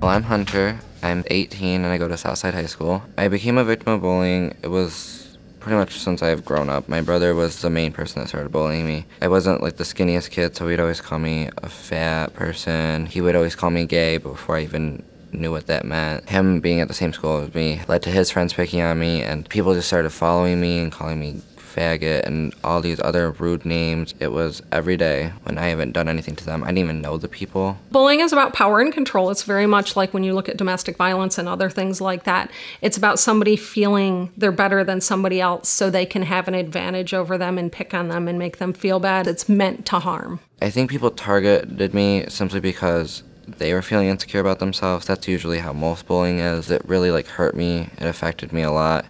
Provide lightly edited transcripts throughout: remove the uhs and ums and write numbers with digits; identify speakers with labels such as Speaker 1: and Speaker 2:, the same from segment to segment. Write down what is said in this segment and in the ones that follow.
Speaker 1: Well, I'm Hunter. I'm 18 and I go to Southside High School. I became a victim of bullying. It was pretty much since I've grown up. My brother was the main person that started bullying me. I wasn't like the skinniest kid, so he'd always call me a fat person. He would always call me gay before I even knew what that meant. Him being at the same school as me led to his friends picking on me, and people just started following me and calling me faggot and all these other rude names. It was every day when I haven't done anything to them. I didn't even know the people.
Speaker 2: Bullying is about power and control. It's very much like when you look at domestic violence and other things like that. It's about somebody feeling they're better than somebody else so they can have an advantage over them and pick on them and make them feel bad. It's meant to harm.
Speaker 1: I think people targeted me simply because they were feeling insecure about themselves. That's usually how most bullying is. It really hurt me. It affected me a lot.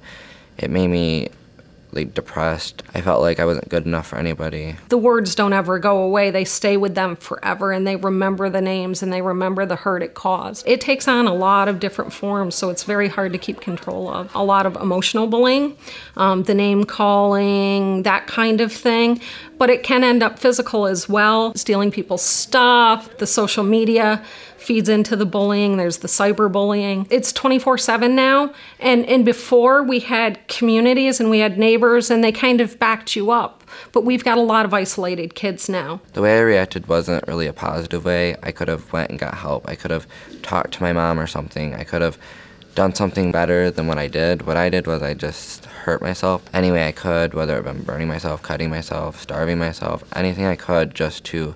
Speaker 1: It made me depressed. I felt like I wasn't good enough for anybody.
Speaker 2: The words don't ever go away. They stay with them forever, and they remember the names and they remember the hurt it caused. It takes on a lot of different forms, so it's very hard to keep control of. A lot of emotional bullying, the name calling, that kind of thing. But it can end up physical as well, stealing people's stuff. The social media feeds into the bullying. There's the cyberbullying. It's 24/7 now, and before we had communities and we had neighbors and they kind of backed you up. But we've got a lot of isolated kids now.
Speaker 1: The way I reacted wasn't really a positive way. I could have went and got help. I could have talked to my mom or something. I could have done something better than what I did. What I did was I just hurt myself any way I could, whether it been burning myself, cutting myself, starving myself, anything I could just to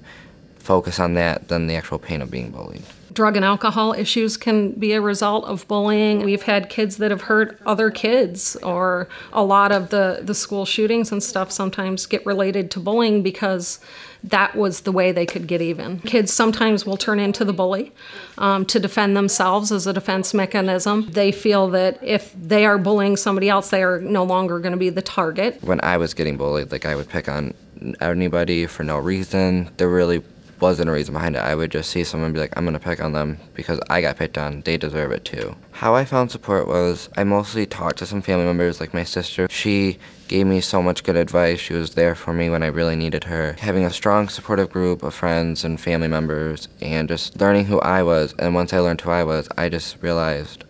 Speaker 1: focus on that than the actual pain of being bullied.
Speaker 2: Drug and alcohol issues can be a result of bullying. We've had kids that have hurt other kids, or a lot of the school shootings and stuff sometimes get related to bullying because that was the way they could get even. Kids sometimes will turn into the bully to defend themselves as a defense mechanism. They feel that if they are bullying somebody else, they are no longer going to be the target.
Speaker 1: When I was getting bullied, I would pick on anybody for no reason. There really wasn't a reason behind it. I would just see someone and be like, I'm gonna pick on them because I got picked on. They deserve it too. How I found support was I mostly talked to some family members, like my sister. She gave me so much good advice. She was there for me when I really needed her. Having a strong supportive group of friends and family members and just learning who I was. And once I learned who I was, I just realized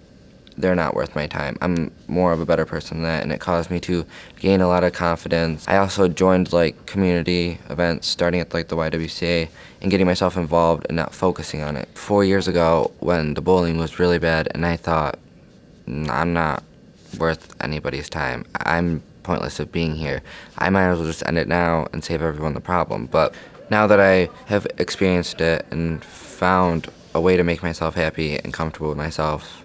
Speaker 1: they're not worth my time. I'm more of a better person than that, and it caused me to gain a lot of confidence. I also joined community events, starting at the YWCA, and getting myself involved and not focusing on it. 4 years ago, when the bullying was really bad, and I thought, I'm not worth anybody's time. I'm pointless of being here. I might as well just end it now and save everyone the problem. But now that I have experienced it and found a way to make myself happy and comfortable with myself,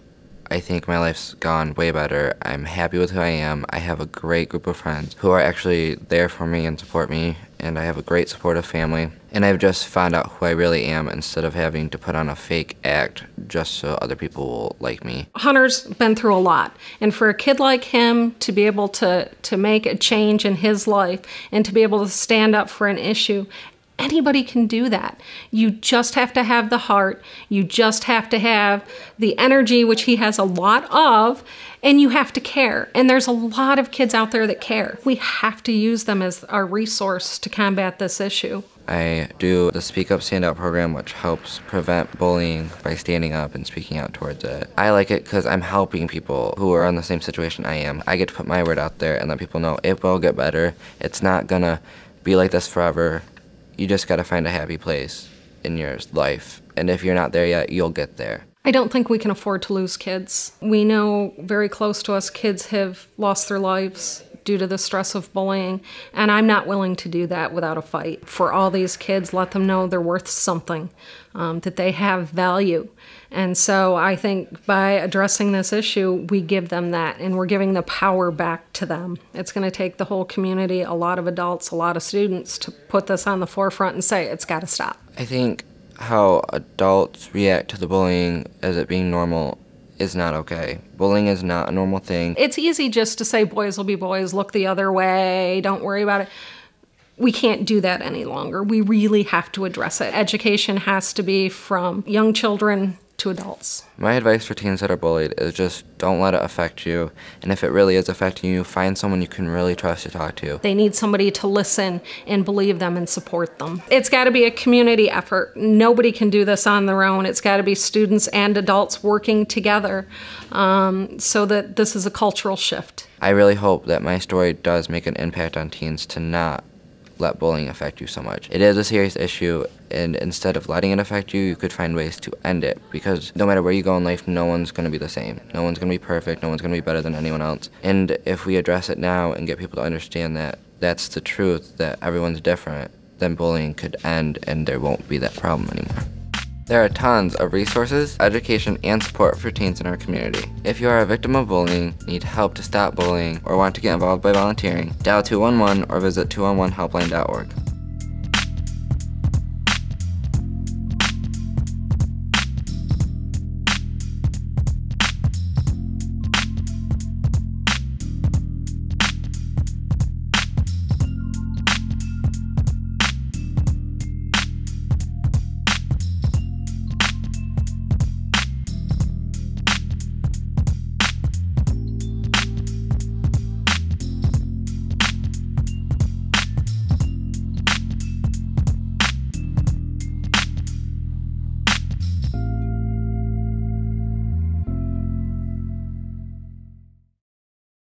Speaker 1: I think my life's gone way better. I'm happy with who I am. I have a great group of friends who are actually there for me and support me, and I have a great supportive family. And I've just found out who I really am instead of having to put on a fake act just so other people will like me.
Speaker 2: Hunter's been through a lot, and for a kid like him to be able to make a change in his life and to be able to stand up for an issue, anybody can do that. You just have to have the heart. You just have to have the energy, which he has a lot of, and you have to care. And there's a lot of kids out there that care. We have to use them as our resource to combat this issue.
Speaker 1: I do the Speak Up, Stand Out program, which helps prevent bullying by standing up and speaking out towards it. I like it because I'm helping people who are in the same situation I am. I get to put my word out there and let people know it will get better. It's not gonna be like this forever. You just gotta find a happy place in your life. And if you're not there yet, you'll get there.
Speaker 2: I don't think we can afford to lose kids. We know very close to us kids have lost their lives due to the stress of bullying, and I'm not willing to do that without a fight. For all these kids, let them know they're worth something, that they have value. And so I think by addressing this issue, we give them that, and we're giving the power back to them. It's going to take the whole community, a lot of adults, a lot of students to put this on the forefront and say, it's got to stop.
Speaker 1: I think how adults react to the bullying as it being normal is not okay. Bullying is not a normal thing.
Speaker 2: It's easy just to say boys will be boys, look the other way, don't worry about it. We can't do that any longer. We really have to address it. Education has to be from young children to adults.
Speaker 1: My advice for teens that are bullied is just don't let it affect you, and if it really is affecting you, find someone you can really trust to talk to.
Speaker 2: They need somebody to listen and believe them and support them. It's got to be a community effort. Nobody can do this on their own. It's got to be students and adults working together so that this is a cultural shift.
Speaker 1: I really hope that my story does make an impact on teens to not let bullying affect you so much. It is a serious issue, and instead of letting it affect you, you could find ways to end it, because no matter where you go in life, no one's going to be the same. No one's going to be perfect. No one's going to be better than anyone else. And if we address it now and get people to understand that that's the truth, that everyone's different, then bullying could end and there won't be that problem anymore. There are tons of resources, education, and support for teens in our community. If you are a victim of bullying, need help to stop bullying, or want to get involved by volunteering, dial 211 or visit 211helpline.org.